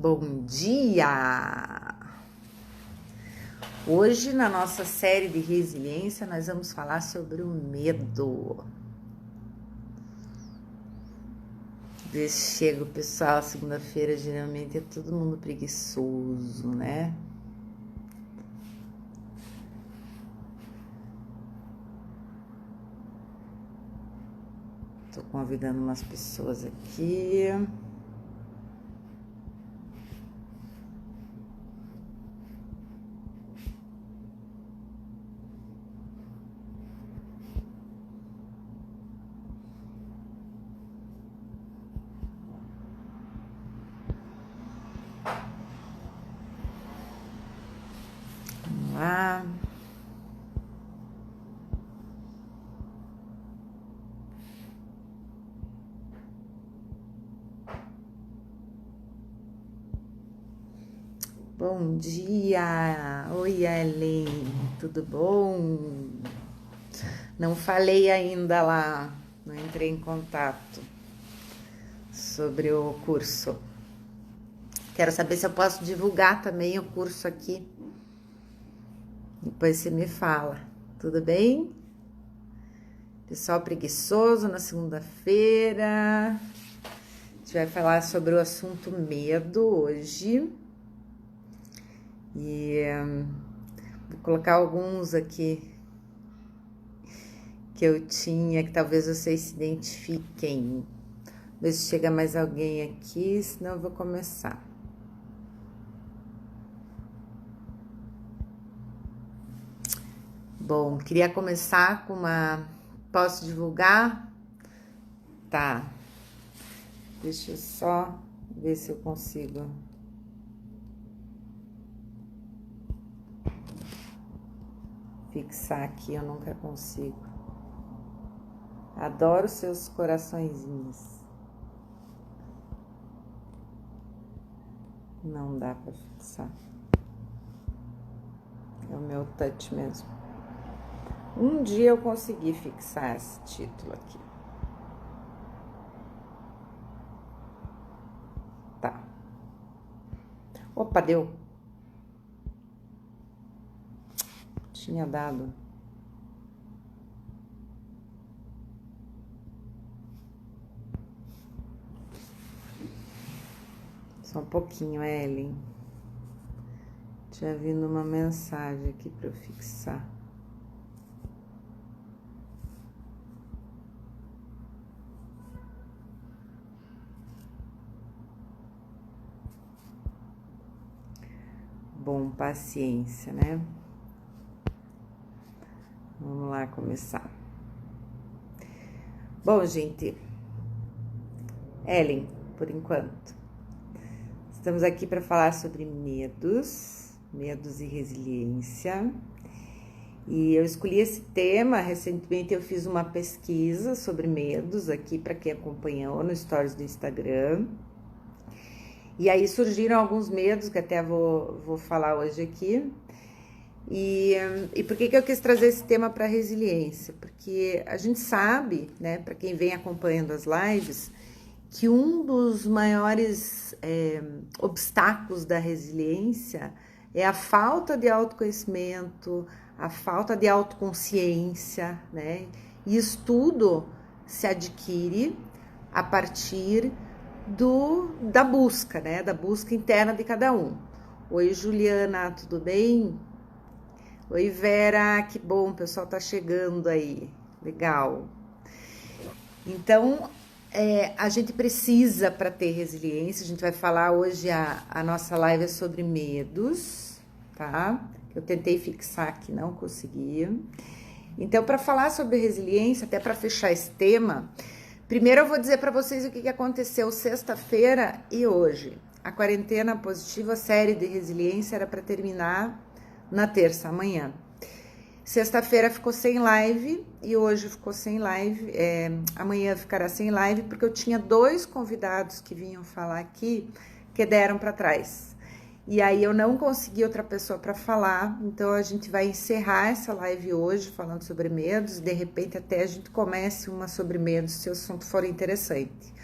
Bom dia! Hoje, na nossa série de resiliência, nós vamos falar sobre o medo. Vê se chega o pessoal, segunda-feira geralmente é todo mundo preguiçoso, né? Tô convidando umas pessoas aqui. Vamos lá. Bom dia! Oi, Ellen, tudo bom? Não falei ainda lá, não entrei em contato sobre o curso. Quero saber se eu posso divulgar também o curso aqui. Depois você me fala, tudo bem? Pessoal preguiçoso na segunda-feira. A gente vai falar sobre o assunto medo hoje. E vou colocar alguns aqui que eu tinha, que talvez vocês se identifiquem. Ver se chega mais alguém aqui, senão eu vou começar. Bom, queria começar com uma... Posso divulgar? Tá. Deixa eu só ver se eu consigo... fixar aqui, eu nunca consigo. Adoro seus coraçõezinhos. Não dá pra fixar. É o meu touch mesmo. Um dia eu consegui fixar esse título aqui. Tá. Opa, deu. Tinha dado. Só um pouquinho, Ellen. Tinha vindo uma mensagem aqui para eu fixar. Bom, paciência, né? Vamos lá começar. Bom, gente, Ellen, por enquanto, estamos aqui para falar sobre medos e resiliência. E eu escolhi esse tema, recentemente eu fiz uma pesquisa sobre medos aqui para quem acompanhou no Stories do Instagram. E aí surgiram alguns medos que até vou falar hoje aqui. E por que eu quis trazer esse tema para resiliência? Porque a gente sabe, né, para quem vem acompanhando as lives, que um dos maiores obstáculos da resiliência é a falta de autoconhecimento, a falta de autoconsciência, né? E isso tudo se adquire a partir da busca, né? Da busca interna de cada um. Oi, Juliana, tudo bem? Oi, Vera, que bom, o pessoal tá chegando aí, legal. Então, a gente precisa, para ter resiliência, a gente vai falar hoje, a nossa live é sobre medos, tá? Eu tentei fixar aqui, não consegui. Então, para falar sobre resiliência, até para fechar esse tema, primeiro eu vou dizer para vocês o que aconteceu sexta-feira e hoje. A quarentena positiva, a série de resiliência era para terminar na terça, amanhã. Sexta-feira ficou sem live e hoje ficou sem live. Amanhã ficará sem live porque eu tinha 2 convidados que vinham falar aqui que deram para trás. E aí eu não consegui outra pessoa para falar, então a gente vai encerrar essa live hoje falando sobre medos e de repente até a gente comece uma sobre medos se o assunto for interessante.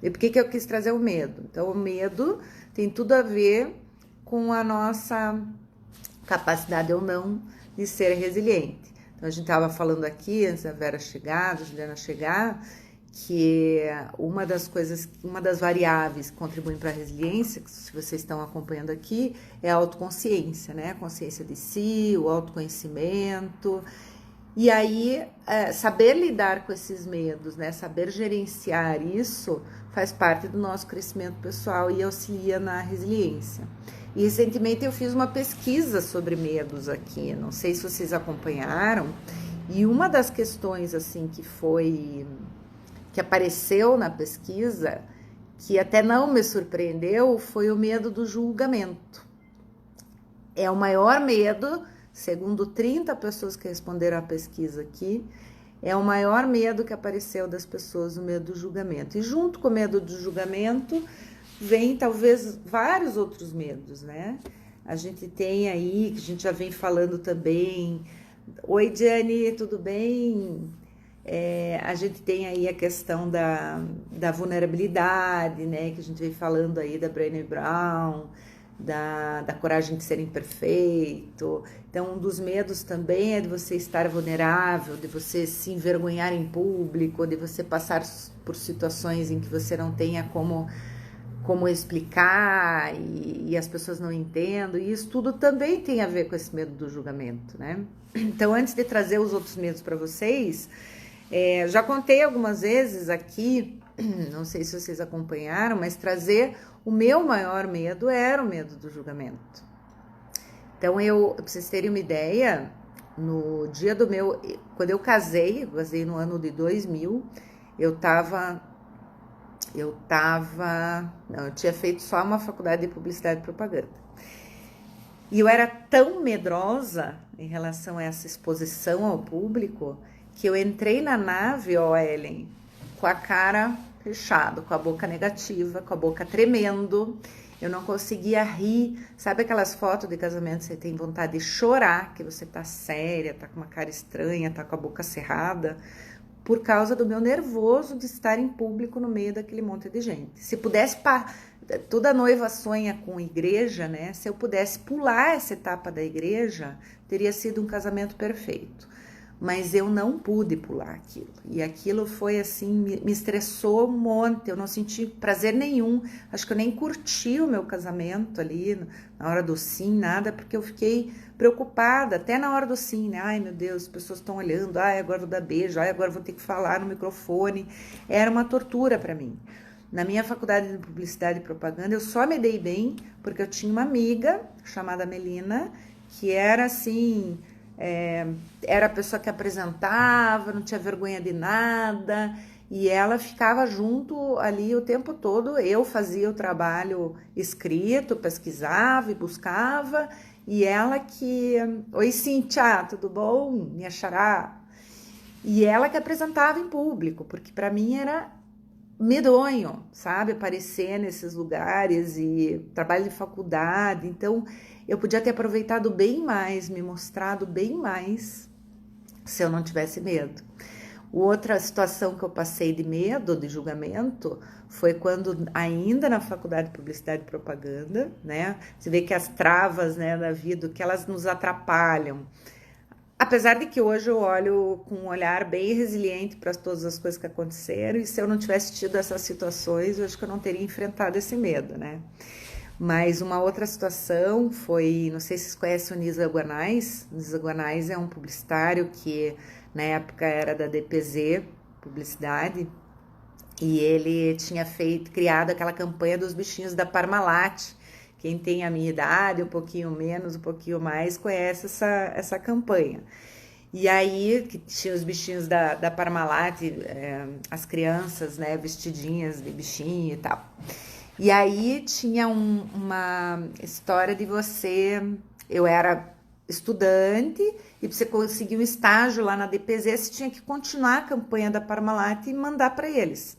E por que eu quis trazer o medo? Então, o medo tem tudo a ver com a nossa capacidade ou não de ser resiliente. Então, a gente estava falando aqui, antes da Vera chegar, da Juliana chegar, que uma das variáveis que contribuem para a resiliência, que se vocês estão acompanhando aqui, é a autoconsciência, né? A consciência de si, o autoconhecimento. E aí, saber lidar com esses medos, né? Saber gerenciar isso faz parte do nosso crescimento pessoal e auxilia na resiliência. E recentemente eu fiz uma pesquisa sobre medos aqui, não sei se vocês acompanharam, e uma das questões assim que apareceu na pesquisa, que até não me surpreendeu, foi o medo do julgamento. É o maior medo, segundo 30 pessoas que responderam à pesquisa aqui, é o maior medo que apareceu das pessoas, o medo do julgamento. E junto com o medo do julgamento, vem talvez vários outros medos, né? A gente tem aí, que a gente já vem falando também. Oi, Diane, tudo bem? A gente tem aí a questão da vulnerabilidade, né? Que a gente vem falando aí da Brené Brown, da coragem de ser imperfeito. Então, um dos medos também é de você estar vulnerável, de você se envergonhar em público, de você passar por situações em que você não tenha como explicar e as pessoas não entendem. E isso tudo também tem a ver com esse medo do julgamento, né? Então, antes de trazer os outros medos para vocês, já contei algumas vezes aqui, não sei se vocês acompanharam, mas trazer o meu maior medo era o medo do julgamento. Então, pra vocês terem uma ideia, no dia quando eu casei no ano de 2000, eu tinha feito só uma faculdade de publicidade e propaganda. E eu era tão medrosa em relação a essa exposição ao público, que eu entrei na nave, Ellen, com a cara fechada, com a boca negativa, com a boca tremendo. Eu não conseguia rir. Sabe aquelas fotos de casamento que você tem vontade de chorar, que você tá séria, tá com uma cara estranha, tá com a boca cerrada? Por causa do meu nervoso de estar em público no meio daquele monte de gente. Se pudesse, toda noiva sonha com igreja, né? Se eu pudesse pular essa etapa da igreja, teria sido um casamento perfeito. Mas eu não pude pular aquilo. E aquilo foi assim, me estressou um monte, eu não senti prazer nenhum. Acho que eu nem curti o meu casamento ali, na hora do sim, nada, porque eu fiquei preocupada, até na hora do sim, né? Ai, meu Deus, as pessoas estão olhando, ai, agora vou dar beijo, ai, agora vou ter que falar no microfone. Era uma tortura para mim. Na minha faculdade de publicidade e propaganda, eu só me dei bem porque eu tinha uma amiga chamada Melina, que era assim... era a pessoa que apresentava, não tinha vergonha de nada, e ela ficava junto ali o tempo todo. Eu fazia o trabalho escrito, pesquisava e buscava, e ela que... Oi, Cíntia, tudo bom? Minha xará. E ela que apresentava em público, porque para mim era medonho, sabe? Aparecer nesses lugares e trabalho de faculdade. Então, eu podia ter aproveitado bem mais, me mostrado bem mais, se eu não tivesse medo. Outra situação que eu passei de medo, de julgamento, foi quando, ainda na faculdade de publicidade e propaganda, né? Você vê que as travas, né, da vida, que elas nos atrapalham. Apesar de que hoje eu olho com um olhar bem resiliente para todas as coisas que aconteceram, e se eu não tivesse tido essas situações, eu acho que eu não teria enfrentado esse medo, né? Mas uma outra situação foi, não sei se vocês conhecem o Nisa Guanais. O Nisa Guanais é um publicitário que na época era da DPZ, Publicidade, e ele tinha criado aquela campanha dos bichinhos da Parmalat. Quem tem a minha idade, um pouquinho menos, um pouquinho mais, conhece essa campanha. E aí, que tinha os bichinhos da Parmalat, as crianças, né, vestidinhas de bichinho e tal. E aí tinha uma história de eu era estudante, e para você conseguir um estágio lá na DPZ, você tinha que continuar a campanha da Parmalat e mandar para eles,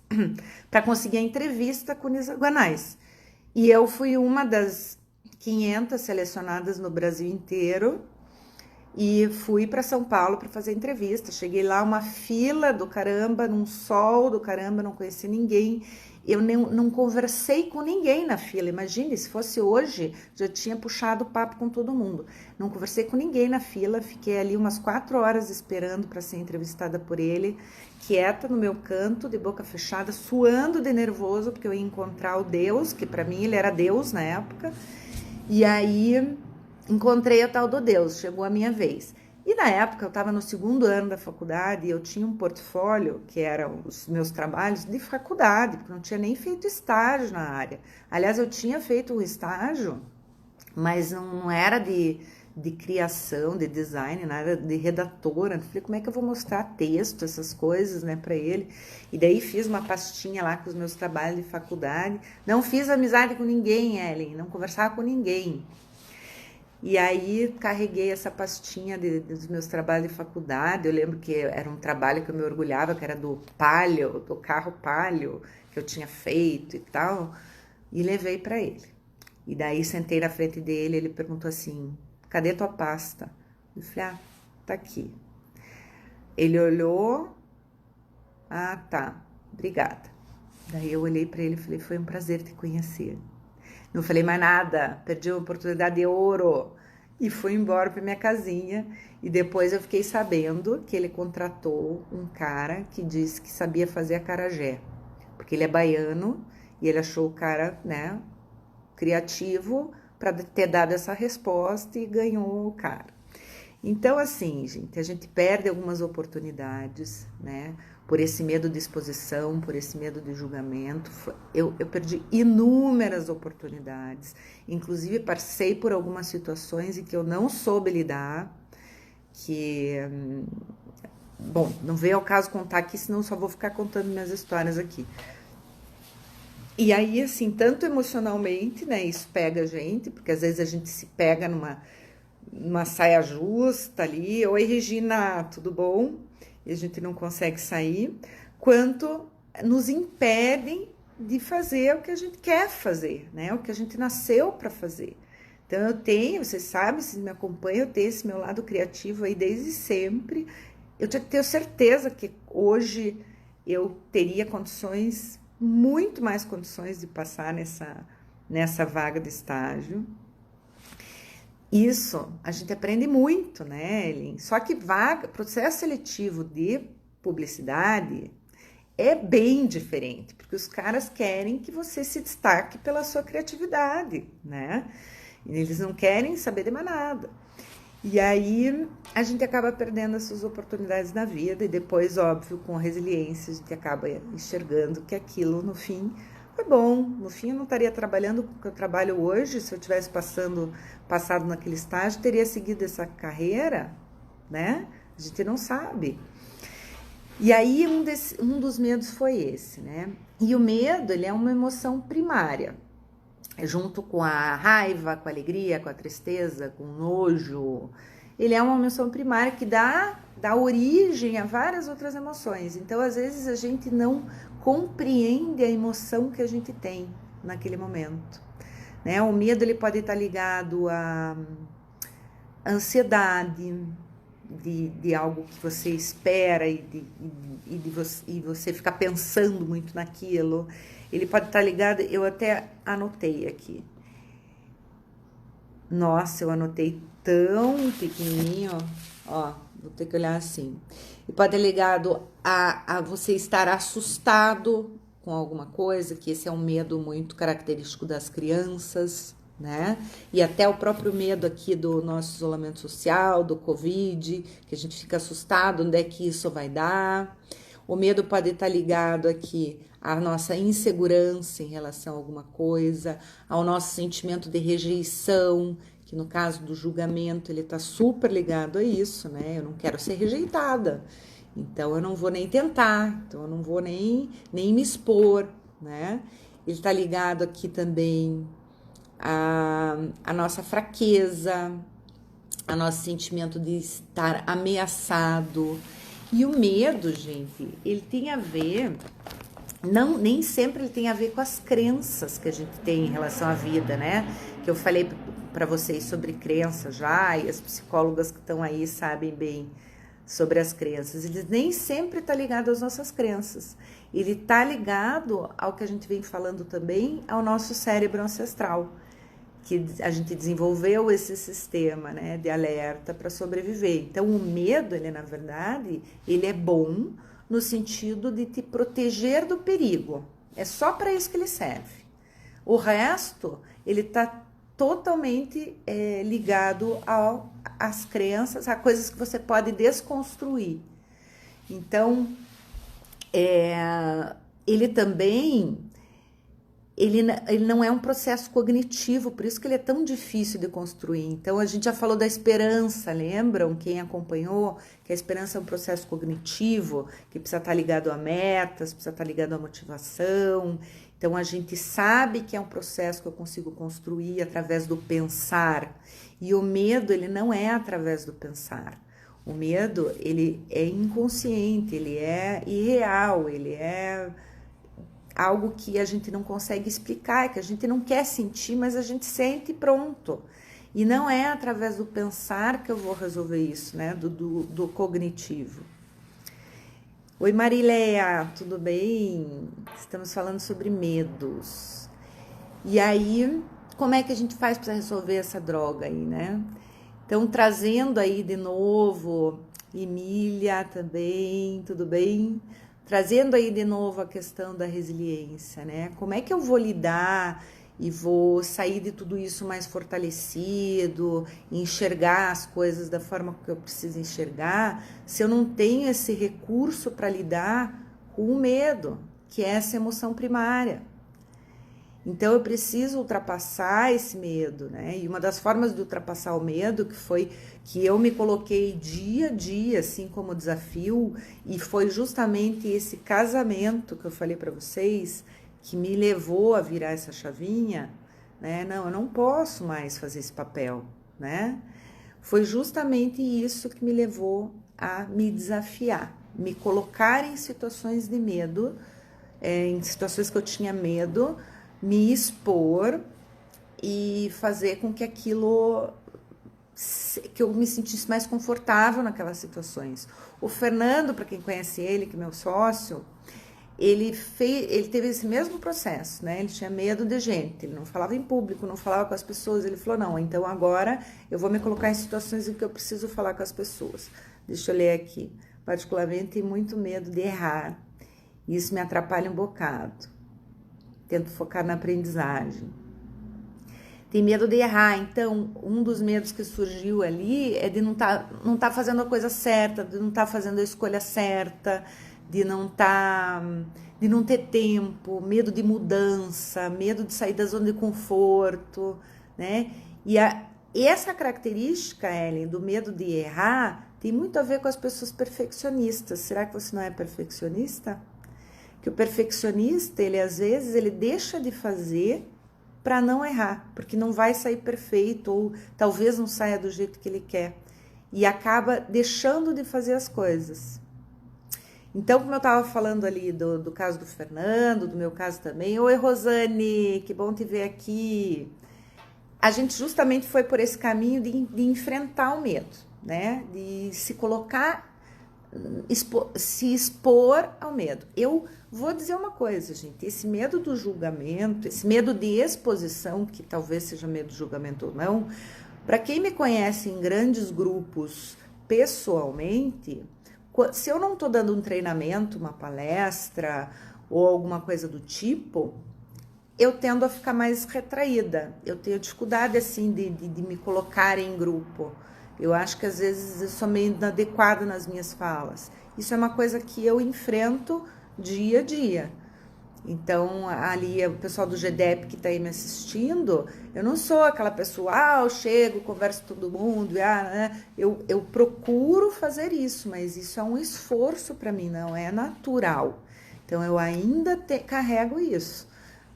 para conseguir a entrevista com o Nisa Guanais. E eu fui uma das 500 selecionadas no Brasil inteiro, e fui para São Paulo para fazer entrevista. Cheguei lá, uma fila do caramba, num sol do caramba, não conheci ninguém. eu não conversei com ninguém na fila. Imagine, se fosse hoje, já tinha puxado o papo com todo mundo. Não conversei com ninguém na fila, fiquei ali umas 4 horas esperando para ser entrevistada por ele, quieta no meu canto, de boca fechada, suando de nervoso, porque eu ia encontrar o Deus, que para mim ele era Deus na época. E aí encontrei o tal do Deus, chegou a minha vez. E na época eu estava no 2º ano da faculdade e eu tinha um portfólio, que eram os meus trabalhos de faculdade, porque eu não tinha nem feito estágio na área. Aliás, eu tinha feito um estágio, mas não era de criação, de design, nada de redatora. Eu falei, como é que eu vou mostrar texto, essas coisas, né, para ele? E daí fiz uma pastinha lá com os meus trabalhos de faculdade. Não fiz amizade com ninguém, Ellen, não conversava com ninguém. E aí carreguei essa pastinha dos meus trabalhos de faculdade. Eu lembro que era um trabalho que eu me orgulhava, que era do Palio, do carro Palio, que eu tinha feito e tal, e levei para ele. E daí sentei na frente dele, ele perguntou assim, cadê tua pasta? Eu falei, tá aqui. Ele olhou, tá, obrigada. Daí eu olhei para ele e falei, foi um prazer te conhecer. Não falei mais nada, perdi uma oportunidade de ouro e fui embora para minha casinha. E depois eu fiquei sabendo que ele contratou um cara que disse que sabia fazer acarajé, porque ele é baiano e ele achou o cara, né, criativo para ter dado essa resposta e ganhou o cara. Então, assim, gente, a gente perde algumas oportunidades, né? Por esse medo de exposição, por esse medo de julgamento. Eu perdi inúmeras oportunidades, inclusive passei por algumas situações em que eu não soube lidar, bom, não veio ao caso contar aqui, senão só vou ficar contando minhas histórias aqui. E aí, assim, tanto emocionalmente, né, isso pega a gente, porque às vezes a gente se pega numa saia justa ali, oi Regina, tudo bom? E a gente não consegue sair, quanto nos impedem de fazer o que a gente quer fazer, né? O que a gente nasceu para fazer. Então eu tenho, vocês sabem, vocês me acompanham, eu tenho esse meu lado criativo aí desde sempre. Eu tenho certeza que hoje eu teria condições, muito mais condições de passar nessa vaga de estágio. Isso, a gente aprende muito, né, Ellen? Só que processo seletivo de publicidade é bem diferente, porque os caras querem que você se destaque pela sua criatividade, né? Eles não querem saber de mais nada. E aí a gente acaba perdendo essas oportunidades na vida e depois, óbvio, com a resiliência, a gente acaba enxergando que aquilo, no fim, foi bom. No fim, eu não estaria trabalhando com o que eu trabalho hoje. Se eu tivesse passado naquele estágio, teria seguido essa carreira, né? A gente não sabe. E aí, um dos medos foi esse, né? E o medo, ele é uma emoção primária. Junto com a raiva, com a alegria, com a tristeza, com o nojo. Ele é uma emoção primária que dá origem a várias outras emoções. Então, às vezes, a gente não compreende a emoção que a gente tem naquele momento, né? O medo, ele pode estar ligado à ansiedade de algo que você espera e você ficar pensando muito naquilo. Ele pode estar ligado, eu até anotei aqui. Nossa, eu anotei tão pequenininho, ó, vou ter que olhar assim. E pode estar ligado a você estar assustado com alguma coisa, que esse é um medo muito característico das crianças, né? E até o próprio medo aqui do nosso isolamento social, do Covid, que a gente fica assustado, onde é que isso vai dar. O medo pode estar ligado aqui à nossa insegurança em relação a alguma coisa, ao nosso sentimento de rejeição, que no caso do julgamento ele está super ligado a isso, né? Eu não quero ser rejeitada, então eu não vou nem tentar, então eu não vou nem me expor, né? Ele está ligado aqui também a nossa fraqueza, a nosso sentimento de estar ameaçado. E o medo, gente, ele tem a ver, nem sempre ele tem a ver com as crenças que a gente tem em relação à vida, né? Que eu falei para vocês sobre crença já, e as psicólogas que estão aí sabem bem sobre as crenças. Ele nem sempre está ligado às nossas crenças. Ele está ligado ao que a gente vem falando também, ao nosso cérebro ancestral, que a gente desenvolveu esse sistema, né, de alerta para sobreviver. Então, o medo, ele na verdade, ele é bom no sentido de te proteger do perigo. É só para isso que ele serve. O resto, ele está totalmente ligado às crenças, a coisas que você pode desconstruir. Então, ele também, ele não é um processo cognitivo, por isso que ele é tão difícil de construir. Então, a gente já falou da esperança, lembram? Quem acompanhou, que a esperança é um processo cognitivo, que precisa estar ligado a metas, precisa estar ligado à motivação. Então, a gente sabe que é um processo que eu consigo construir através do pensar. E o medo, ele não é através do pensar. O medo, ele é inconsciente, ele é irreal, ele é algo que a gente não consegue explicar, que a gente não quer sentir, mas a gente sente e pronto. E não é através do pensar que eu vou resolver isso, né? Do cognitivo. Oi, Marileia, tudo bem? Estamos falando sobre medos. E aí, como é que a gente faz para resolver essa droga aí, né? Então, trazendo aí de novo, Emília também, tudo bem? Trazendo aí de novo a questão da resiliência, né? Como é que eu vou lidar e vou sair de tudo isso mais fortalecido, enxergar as coisas da forma que eu preciso enxergar, se eu não tenho esse recurso para lidar com o medo, que é essa emoção primária? Então, eu preciso ultrapassar esse medo, né? E uma das formas de ultrapassar o medo, que foi que eu me coloquei dia a dia, assim como desafio, e foi justamente esse casamento que eu falei para vocês, que me levou a virar essa chavinha, né? Não, eu não posso mais fazer esse papel, né? Foi justamente isso que me levou a me desafiar, me colocar em situações de medo, em situações que eu tinha medo, me expor e fazer com que aquilo, que eu me sentisse mais confortável naquelas situações. O Fernando, para quem conhece ele, que é meu sócio, ele teve esse mesmo processo, né? Ele tinha medo de gente, ele não falava em público, não falava com as pessoas. Ele falou, não, então agora eu vou me colocar em situações em que eu preciso falar com as pessoas. Deixa eu ler aqui. Particularmente, tenho muito medo de errar. Isso me atrapalha um bocado. Tento focar na aprendizagem. Tem medo de errar, então um dos medos que surgiu ali é de não tá fazendo a coisa certa, de não estar fazendo a escolha certa, de não ter tempo, medo de mudança, medo de sair da zona de conforto, né? E essa característica, Ellen, do medo de errar, tem muito a ver com as pessoas perfeccionistas. Será que você não é perfeccionista? Que o perfeccionista, ele às vezes, ele deixa de fazer para não errar, porque não vai sair perfeito ou talvez não saia do jeito que ele quer e acaba deixando de fazer as coisas. Então, como eu estava falando ali do caso do Fernando, do meu caso também, oi Rosane, que bom te ver aqui. A gente justamente foi por esse caminho de enfrentar o medo, né? De se colocar, se expor ao medo. Eu vou dizer uma coisa, gente, esse medo do julgamento, esse medo de exposição, que talvez seja medo de julgamento ou não, para quem me conhece em grandes grupos pessoalmente, se eu não estou dando um treinamento, uma palestra ou alguma coisa do tipo, eu tendo a ficar mais retraída. Eu tenho dificuldade, assim, de me colocar em grupo. Eu acho que às vezes eu sou meio inadequada nas minhas falas. Isso é uma coisa que eu enfrento dia a dia. Então, ali, o pessoal do GDEP que está aí me assistindo, eu não sou aquela pessoa, eu chego, converso com todo mundo, né? Eu procuro fazer isso, mas isso é um esforço para mim, não é natural. Então, eu ainda carrego isso.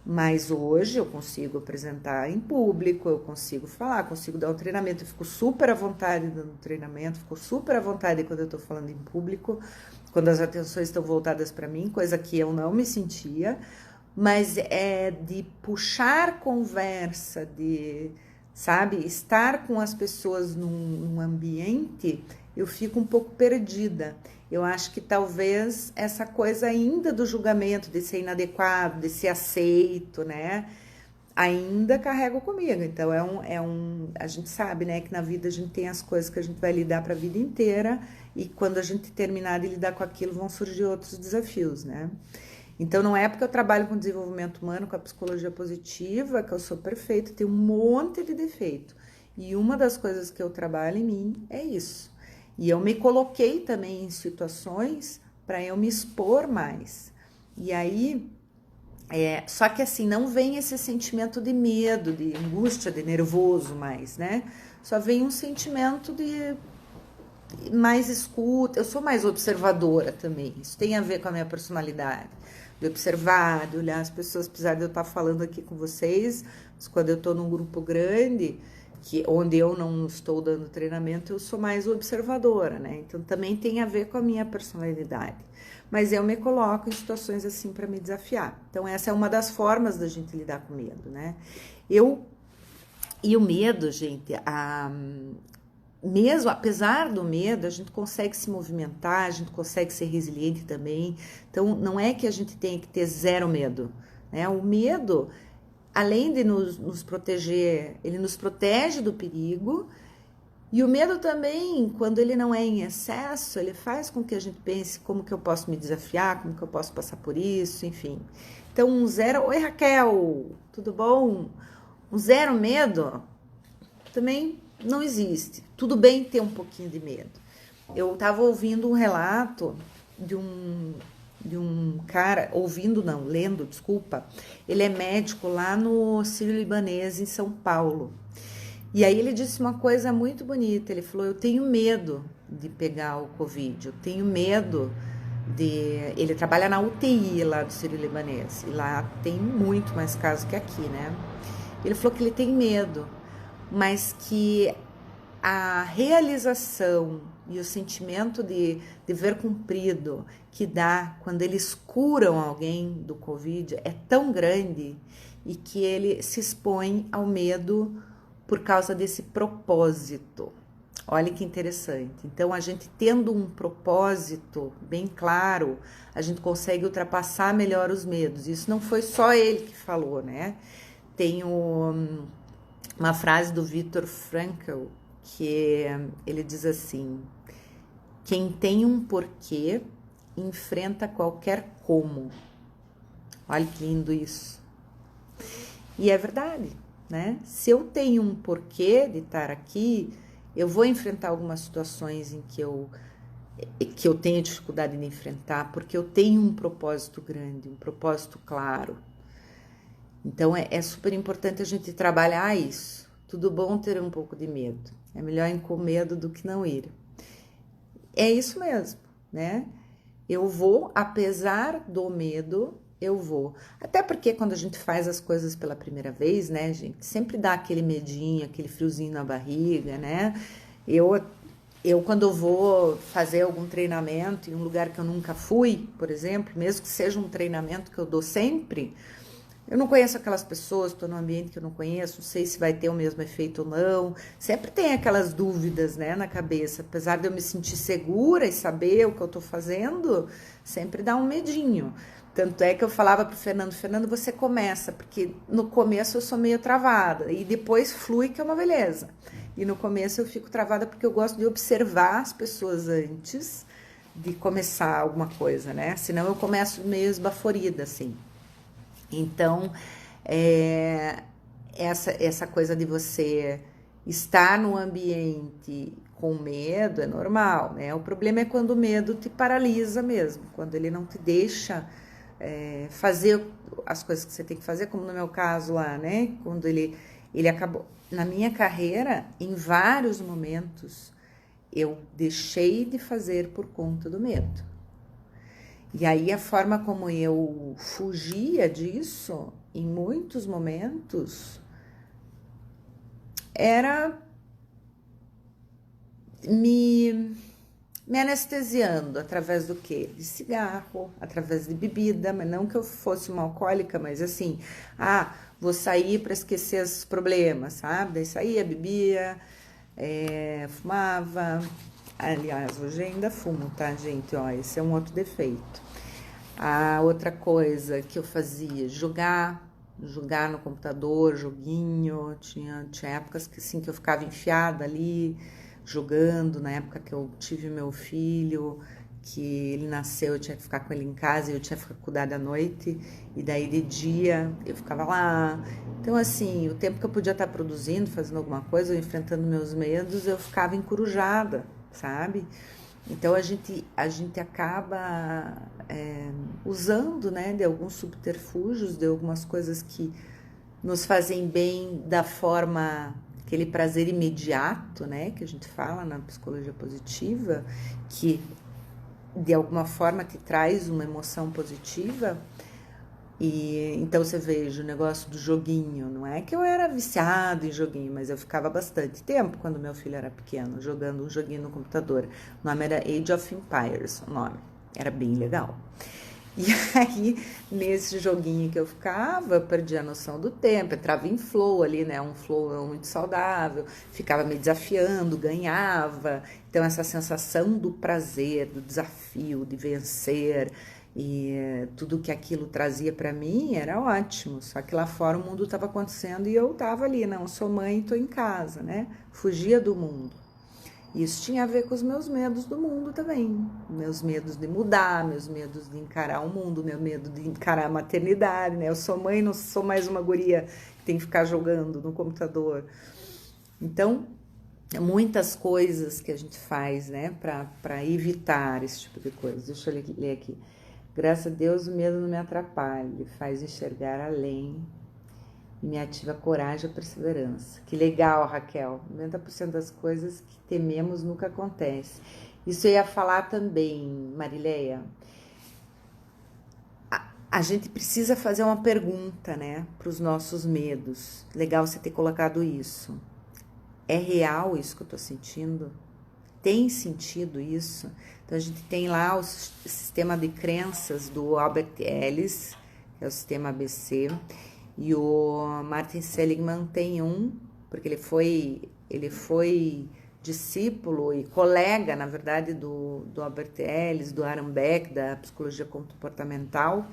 Mas hoje eu consigo apresentar em público, eu consigo falar, consigo dar um treinamento, eu fico super à vontade dando treinamento, fico super à vontade quando eu estou falando em público, quando as atenções estão voltadas para mim, coisa que eu não me sentia, mas é de puxar conversa, de, sabe, estar com as pessoas num ambiente, eu fico um pouco perdida. Eu acho que talvez essa coisa ainda do julgamento, de ser inadequado, de ser aceito, né? Ainda carrego comigo. Então, a gente sabe, né, que na vida a gente tem as coisas que a gente vai lidar para a vida inteira e quando a gente terminar de lidar com aquilo, vão surgir outros desafios, né? Então, não é porque eu trabalho com desenvolvimento humano, com a psicologia positiva, que eu sou perfeita, tenho um monte de defeito. E uma das coisas que eu trabalho em mim é isso. E eu me coloquei também em situações para eu me expor mais. E aí, só que assim, não vem esse sentimento de medo, de angústia, de nervoso mais, né? Só vem um sentimento de mais escuta. Eu sou mais observadora também. Isso tem a ver com a minha personalidade. De observar, de olhar as pessoas, apesar de eu estar falando aqui com vocês, mas quando eu estou num grupo grande, onde eu não estou dando treinamento, eu sou mais observadora, né? Então também tem a ver com a minha personalidade. Mas eu me coloco em situações assim para me desafiar. Então essa é uma das formas da gente lidar com medo, né? E o medo, gente, mesmo apesar do medo, a gente consegue se movimentar, a gente consegue ser resiliente também. Então não é que a gente tenha que ter zero medo, né? O medo, além de nos proteger, ele nos protege do perigo. E o medo também, quando ele não é em excesso, ele faz com que a gente pense como que eu posso me desafiar, como que eu posso passar por isso, enfim. Então, um zero... Oi, Raquel, tudo bom? Um zero medo também não existe. Tudo bem ter um pouquinho de medo. Eu estava ouvindo um relato de um cara, lendo, desculpa. Ele é médico lá no Sírio-Libanês, em São Paulo. E aí ele disse uma coisa muito bonita, ele falou, eu tenho medo de pegar o Covid, eu tenho medo de... Ele trabalha na UTI lá do Sírio-Libanês, e lá tem muito mais casos que aqui, né? Ele falou que ele tem medo, mas que a realização e o sentimento de dever cumprido que dá quando eles curam alguém do Covid é tão grande e que ele se expõe ao medo por causa desse propósito. Olha que interessante. Então, a gente tendo um propósito bem claro, a gente consegue ultrapassar melhor os medos. Isso não foi só ele que falou, né? Tem uma frase do Viktor Frankl, que ele diz assim, quem tem um porquê enfrenta qualquer como. Olha que lindo isso. E é verdade, né? Se eu tenho um porquê de estar aqui, eu vou enfrentar algumas situações em que eu tenho dificuldade de enfrentar, porque eu tenho um propósito grande, um propósito claro. Então, é super importante a gente trabalhar isso. Tudo bom ter um pouco de medo. É melhor ir com medo do que não ir. É isso mesmo, né? Eu vou, apesar do medo, eu vou. Até porque quando a gente faz as coisas pela primeira vez, né, gente, sempre dá aquele medinho, aquele friozinho na barriga, né? Eu quando eu vou fazer algum treinamento em um lugar que eu nunca fui, por exemplo, mesmo que seja um treinamento que eu dou sempre, eu não conheço aquelas pessoas, estou num ambiente que eu não conheço, não sei se vai ter o mesmo efeito ou não. Sempre tem aquelas dúvidas, né, na cabeça. Apesar de eu me sentir segura e saber o que eu estou fazendo, sempre dá um medinho. Tanto é que eu falava pro Fernando, você começa, porque no começo eu sou meio travada e depois flui, que é uma beleza. E no começo eu fico travada porque eu gosto de observar as pessoas antes de começar alguma coisa, né? Senão eu começo meio esbaforida, assim. Então, essa coisa de você estar no ambiente com medo é normal, né? O problema é quando o medo te paralisa mesmo, quando ele não te deixa fazer as coisas que você tem que fazer, como no meu caso lá, né? Quando ele acabou. Na minha carreira, em vários momentos, eu deixei de fazer por conta do medo. E aí a forma como eu fugia disso, em muitos momentos, era me anestesiando através do quê? De cigarro, através de bebida, mas não que eu fosse uma alcoólica, mas assim, vou sair para esquecer os problemas, sabe? Daí saía, bebia, fumava, Aliás, hoje ainda fumo, tá, gente? Ó, esse é um outro defeito. A outra coisa que eu fazia, jogar no computador, joguinho. Tinha épocas que, assim, que eu ficava enfiada ali, jogando. Na época que eu tive meu filho, que ele nasceu, eu tinha que ficar com ele em casa e eu tinha que ficar cuidada à noite. E daí, de dia, eu ficava lá. Então, assim, o tempo que eu podia estar produzindo, fazendo alguma coisa, ou enfrentando meus medos, eu ficava encurujada, sabe? Então a gente acaba usando, né, de alguns subterfúgios, de algumas coisas que nos fazem bem da forma, aquele prazer imediato, né, que a gente fala na psicologia positiva, que de alguma forma te traz uma emoção positiva. E então você veja o negócio do joguinho, não é que eu era viciado em joguinho, mas eu ficava bastante tempo quando meu filho era pequeno, jogando um joguinho no computador. O nome era Age of Empires, o nome. Era bem legal. E aí, nesse joguinho que eu ficava, eu perdia a noção do tempo, entrava em flow ali, né? Um flow muito saudável, ficava me desafiando, ganhava. Então, essa sensação do prazer, do desafio, de vencer, e tudo que aquilo trazia para mim era ótimo. Só que lá fora o mundo estava acontecendo e eu estava ali, não, sou mãe e estou em casa, né? Fugia do mundo. Isso tinha a ver com os meus medos do mundo também. Meus medos de mudar, meus medos de encarar o mundo, meu medo de encarar a maternidade, né? Eu sou mãe, não sou mais uma guria que tem que ficar jogando no computador. Então, muitas coisas que a gente faz, né, para evitar esse tipo de coisa. Deixa eu ler aqui. Graças a Deus, o medo não me atrapalha, ele faz enxergar além e me ativa a coragem e a perseverança. Que legal, Raquel. 90% das coisas que tememos nunca acontece. Isso eu ia falar também, Marileia. A gente precisa fazer uma pergunta, né, para os nossos medos. Legal você ter colocado isso. É real isso que eu tô sentindo? Tem sentido isso? Então, a gente tem lá o sistema de crenças do Albert Ellis, que é o sistema ABC, e o Martin Seligman tem um, porque ele foi discípulo e colega, na verdade, do Albert Ellis, do Aaron Beck, da psicologia comportamental.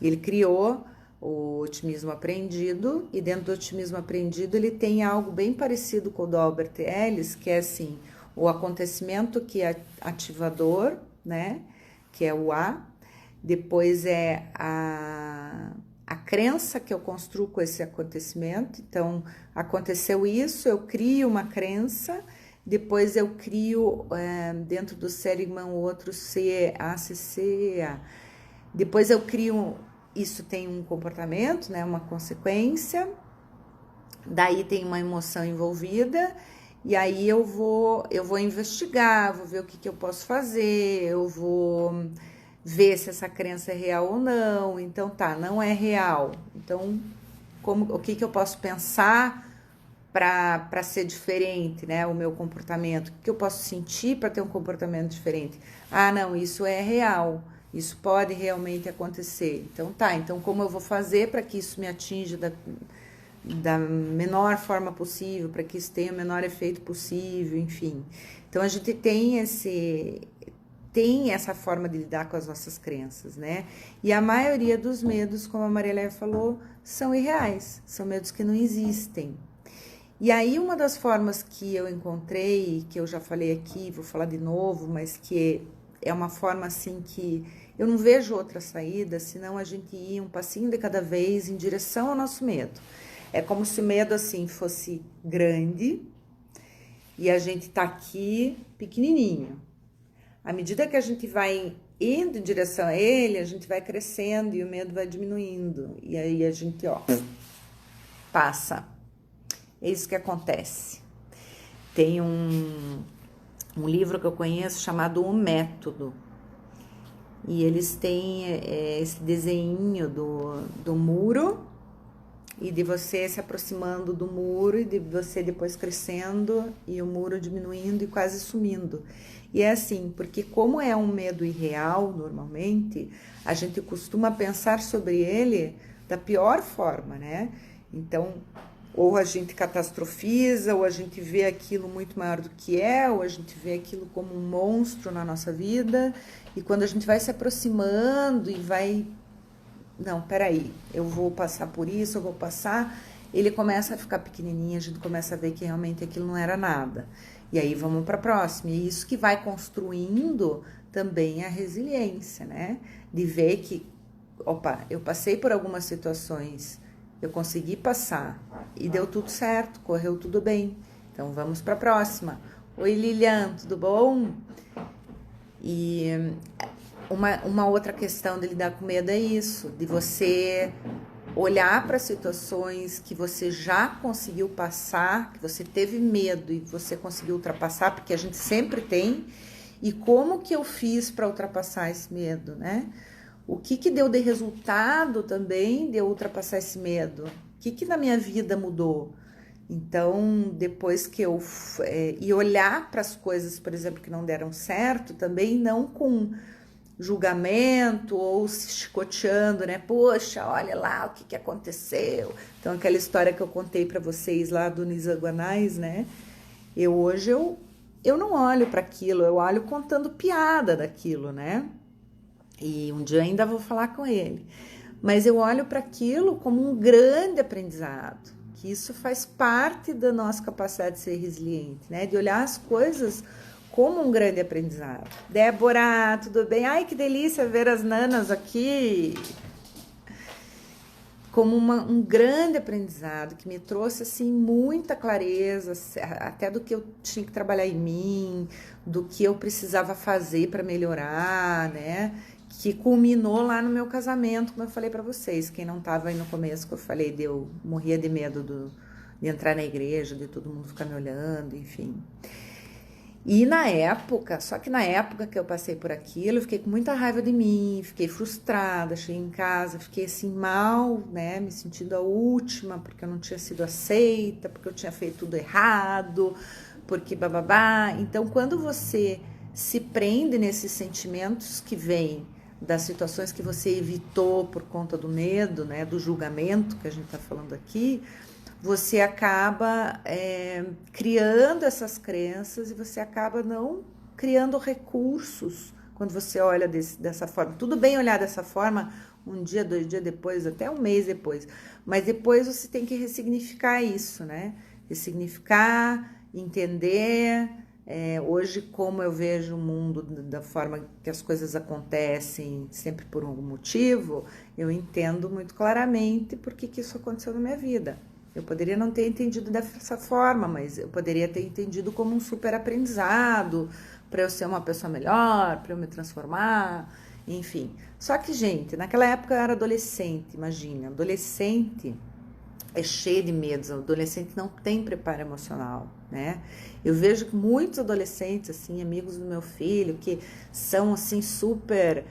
E ele criou o otimismo aprendido, e dentro do otimismo aprendido ele tem algo bem parecido com o do Albert Ellis, que é assim, o acontecimento que é ativador, né, que é o A, depois é a crença que eu construo com esse acontecimento. Então, aconteceu isso, eu crio uma crença, depois eu crio dentro do Seligman o outro C, A, C, C, A. Depois eu crio, isso tem um comportamento, né, uma consequência, daí tem uma emoção envolvida, e aí eu vou investigar, vou ver o que eu posso fazer, eu vou ver se essa crença é real ou não. Então tá, não é real. Então, o que eu posso pensar para ser diferente, né? O meu comportamento. O que eu posso sentir para ter um comportamento diferente? Ah, não, isso é real. Isso pode realmente acontecer. Então tá, então como eu vou fazer para que isso me atinja da menor forma possível, para que isso tenha o menor efeito possível, enfim. Então a gente tem essa forma de lidar com as nossas crenças, né? E a maioria dos medos, como a Marileia falou, são irreais, são medos que não existem. E aí uma das formas que eu encontrei, que eu já falei aqui, vou falar de novo, mas que é uma forma assim que eu não vejo outra saída, senão a gente ir um passinho de cada vez em direção ao nosso medo. É como se o medo, assim, fosse grande e a gente tá aqui pequenininho. À medida que a gente vai indo em direção a ele, a gente vai crescendo e o medo vai diminuindo. E aí a gente, passa. É isso que acontece. Tem um livro que eu conheço chamado O Método. E eles têm esse desenho do muro, e de você se aproximando do muro, e de você depois crescendo, e o muro diminuindo e quase sumindo. E é assim, porque como é um medo irreal, normalmente, a gente costuma pensar sobre ele da pior forma, né? Então, Ou a gente catastrofiza, ou a gente vê aquilo muito maior do que é, ou a gente vê aquilo como um monstro na nossa vida. E quando a gente vai se aproximando e vai... Não, peraí, eu vou passar por isso, eu vou passar... Ele começa a ficar pequenininho, a gente começa a ver que realmente aquilo não era nada. E aí vamos para a próxima. E isso que vai construindo também a resiliência, né? De ver que, opa, eu passei por algumas situações, eu consegui passar e deu tudo certo, correu tudo bem. Então vamos para a próxima. Oi, Lilian, tudo bom? E uma outra questão de lidar com medo é isso, de você olhar para situações que você já conseguiu passar, que você teve medo e você conseguiu ultrapassar, porque a gente sempre tem, e como que eu fiz para ultrapassar esse medo, né? O que deu de resultado também de eu ultrapassar esse medo? O que na minha vida mudou? Então, depois que eu... e olhar para as coisas, por exemplo, que não deram certo, também não com julgamento ou se chicoteando, né? Poxa, olha lá o que aconteceu. Então, aquela história que eu contei para vocês lá do Nisaguanais, né? Hoje eu não olho para aquilo, eu olho contando piada daquilo, né? E um dia eu ainda vou falar com ele. Mas eu olho para aquilo como um grande aprendizado, que isso faz parte da nossa capacidade de ser resiliente, né? De olhar as coisas como um grande aprendizado. Débora, tudo bem? Ai, que delícia ver as nanas aqui. Como um grande aprendizado que me trouxe assim muita clareza, até do que eu tinha que trabalhar em mim, do que eu precisava fazer para melhorar, né? Que culminou lá no meu casamento, como eu falei para vocês. Quem não estava aí no começo, que eu falei, eu morria de medo de entrar na igreja, de todo mundo ficar me olhando, enfim. E na época, só que na época que eu passei por aquilo, eu fiquei com muita raiva de mim, fiquei frustrada, cheguei em casa, fiquei assim mal, né, me sentindo a última, porque eu não tinha sido aceita, porque eu tinha feito tudo errado, porque bababá. Então, quando você se prende nesses sentimentos que vêm das situações que você evitou por conta do medo, né, do julgamento que a gente está falando aqui, você acaba criando essas crenças e você acaba não criando recursos quando você olha dessa forma. Tudo bem olhar dessa forma um dia, 2 dias depois, até um mês depois, mas depois você tem que ressignificar isso, né? Ressignificar, entender. Hoje, como eu vejo o mundo da forma que as coisas acontecem, sempre por algum motivo, eu entendo muito claramente por que isso aconteceu na minha vida. Eu poderia não ter entendido dessa forma, mas eu poderia ter entendido como um super aprendizado, para eu ser uma pessoa melhor, para eu me transformar, enfim. Só que, gente, naquela época eu era adolescente, imagina, adolescente é cheio de medos, adolescente não tem preparo emocional, né? Eu vejo muitos adolescentes, assim, amigos do meu filho, que são, assim, super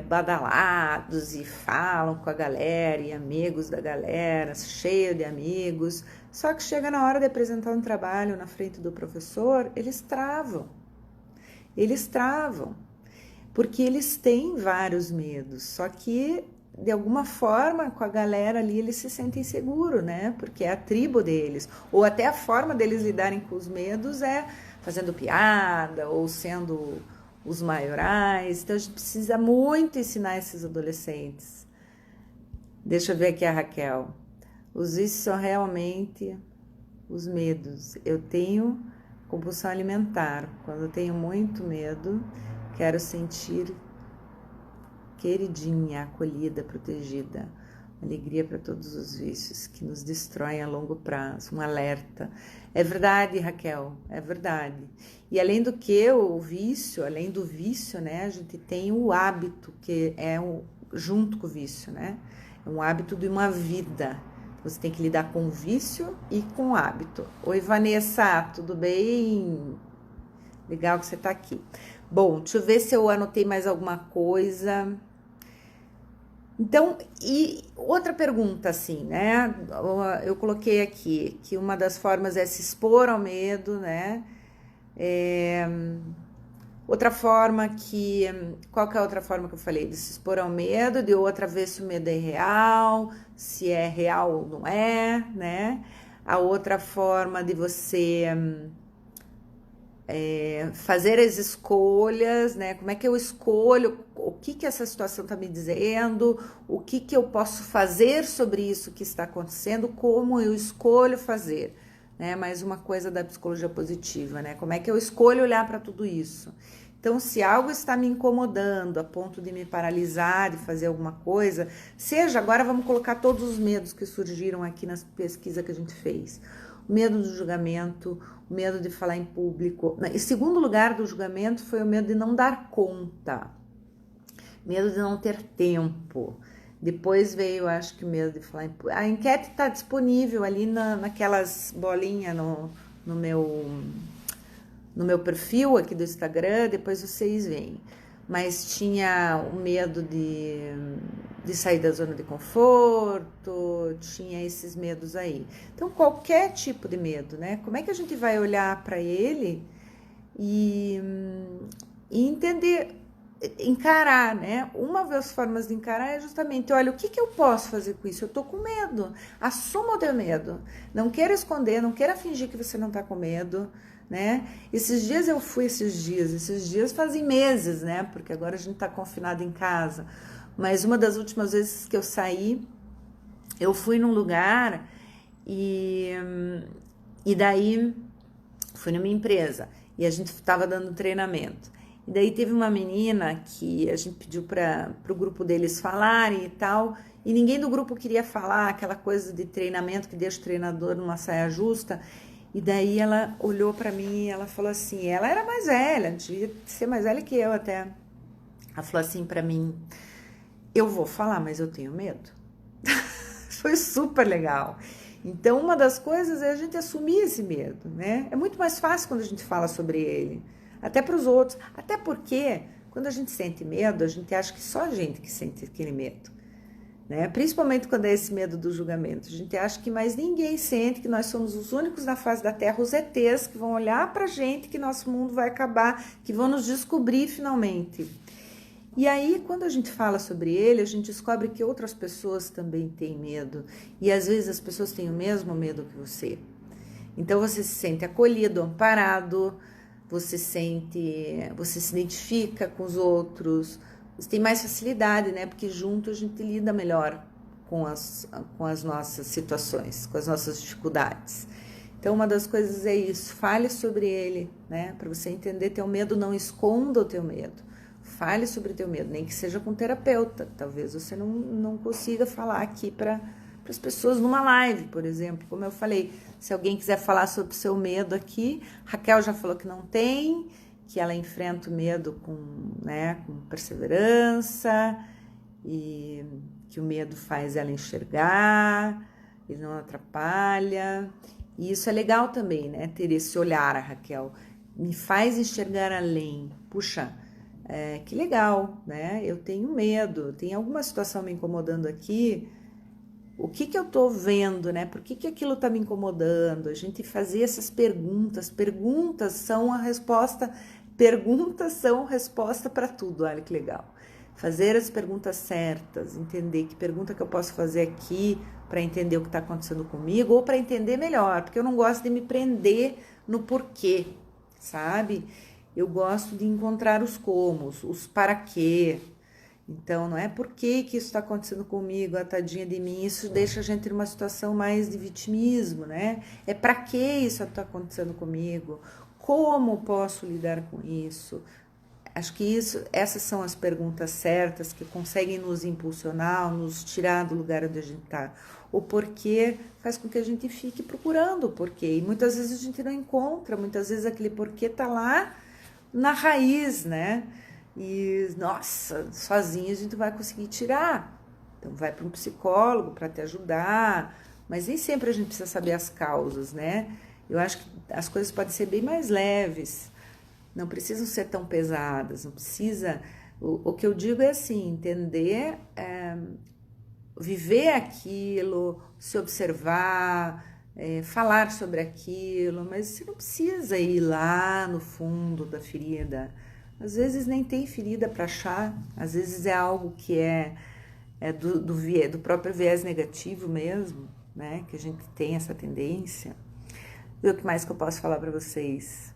badalados e falam com a galera e amigos da galera, cheio de amigos, só que chega na hora de apresentar um trabalho na frente do professor, eles travam, porque eles têm vários medos, só que de alguma forma, com a galera ali, eles se sentem seguros, né? Porque é a tribo deles. Ou até a forma deles lidarem com os medos é fazendo piada ou sendo os maiorais. Então, a gente precisa muito ensinar esses adolescentes. Deixa eu ver aqui a Raquel. Os vícios são realmente os medos. Eu tenho compulsão alimentar. Quando eu tenho muito medo, quero sentir queridinha, acolhida, protegida. Alegria para todos os vícios que nos destroem a longo prazo. Um alerta. É verdade, Raquel, é verdade. E além do que o vício, além do vício, né, a gente tem o hábito, que é junto com o vício, né? É um hábito de uma vida. Você tem que lidar com o vício e com o hábito. Oi, Vanessa, tudo bem? Legal que você está aqui. Bom, deixa eu ver se eu anotei mais alguma coisa. Então, e outra pergunta, assim, né? Eu coloquei aqui que uma das formas é se expor ao medo, né? Outra forma qual que é a outra forma que eu falei? De se expor ao medo, de outra ver se o medo é real, se é real ou não é, né? a outra forma de você fazer as escolhas, né? Como é que eu escolho, o que que essa situação está me dizendo, o que que eu posso fazer sobre isso que está acontecendo, como eu escolho fazer, né? Mais uma coisa da psicologia positiva, né? Como é que eu escolho olhar para tudo isso? Então, se algo está me incomodando a ponto de me paralisar, de fazer alguma coisa, seja, agora vamos colocar todos os medos que surgiram aqui nas pesquisas que a gente fez. O medo do julgamento, o medo de falar em público. Em segundo lugar do julgamento foi o medo de não dar conta, medo de não ter tempo. Depois veio, acho que o medo de falar em público. A enquete está disponível ali naquelas bolinhas no meu perfil aqui do Instagram, depois vocês veem. Mas tinha o medo de sair da zona de conforto, tinha esses medos aí. Então, qualquer tipo de medo, né? Como é que a gente vai olhar para ele e entender, encarar, né? Uma das formas de encarar é justamente, olha, o que que eu posso fazer com isso? Eu tô com medo. Assuma o teu medo. Não queira esconder, não queira fingir que você não tá com medo, né? Esses dias fazem meses, né? Porque agora a gente tá confinado em casa. Mas uma das últimas vezes que eu saí, eu fui num lugar e daí fui numa empresa e a gente estava dando treinamento. E daí teve uma menina que a gente pediu para o grupo deles falarem e tal, e ninguém do grupo queria falar, aquela coisa de treinamento que deixa o treinador numa saia justa. E daí ela olhou para mim e ela falou assim, ela era mais velha, devia ser mais velha que eu até. Ela falou assim para mim, eu vou falar, mas eu tenho medo. Foi super legal. Então, uma das coisas é a gente assumir esse medo, né? É muito mais fácil quando a gente fala sobre ele, até para os outros. Até porque, quando a gente sente medo, a gente acha que só a gente que sente aquele medo, né? Principalmente quando é esse medo do julgamento. A gente acha que mais ninguém sente, que nós somos os únicos na face da Terra, os ETs, que vão olhar pra gente, que nosso mundo vai acabar, que vão nos descobrir finalmente. E aí, quando a gente fala sobre ele, a gente descobre que outras pessoas também têm medo. E às vezes as pessoas têm o mesmo medo que você. Então você se sente acolhido, amparado, você se identifica com os outros, você tem mais facilidade, né? Porque junto a gente lida melhor com as nossas situações, com as nossas dificuldades. Então, uma das coisas é isso, fale sobre ele, né? Para você entender teu medo, não esconda o teu medo. Fale sobre teu medo, nem que seja com um terapeuta. Talvez você não consiga falar aqui para as pessoas numa live, por exemplo. Como eu falei, se alguém quiser falar sobre o seu medo aqui, Raquel já falou que não tem, que ela enfrenta o medo com perseverança e que o medo faz ela enxergar, ele não atrapalha. E isso é legal também, né? Ter esse olhar, a Raquel me faz enxergar além. Puxa, que legal, né? Eu tenho medo, tem alguma situação me incomodando aqui. O que que eu tô vendo, né? Por que que aquilo tá me incomodando? A gente fazer essas perguntas. Perguntas são resposta para tudo. Olha que legal. Fazer as perguntas certas, entender que pergunta que eu posso fazer aqui para entender o que está acontecendo comigo ou para entender melhor, porque eu não gosto de me prender no porquê, sabe? Eu gosto de encontrar os comos, os para quê. Então, não é por que isso está acontecendo comigo, a tadinha de mim, isso deixa a gente numa situação mais de vitimismo, né? É para que isso está acontecendo comigo? Como posso lidar com isso? Acho que essas são as perguntas certas que conseguem nos impulsionar, nos tirar do lugar onde a gente está. O porquê faz com que a gente fique procurando o porquê. E muitas vezes a gente não encontra, muitas vezes aquele porquê está lá na raiz, né? E, nossa, sozinho a gente vai conseguir tirar. Então, vai para um psicólogo para te ajudar, mas nem sempre a gente precisa saber as causas, né? Eu acho que as coisas podem ser bem mais leves, não precisam ser tão pesadas, não precisa... O que eu digo é assim, entender, viver aquilo, se observar, falar sobre aquilo, mas você não precisa ir lá no fundo da ferida. Às vezes nem tem ferida para achar, às vezes é algo que é do próprio viés negativo mesmo, né? Que a gente tem essa tendência. E o que mais que eu posso falar para vocês?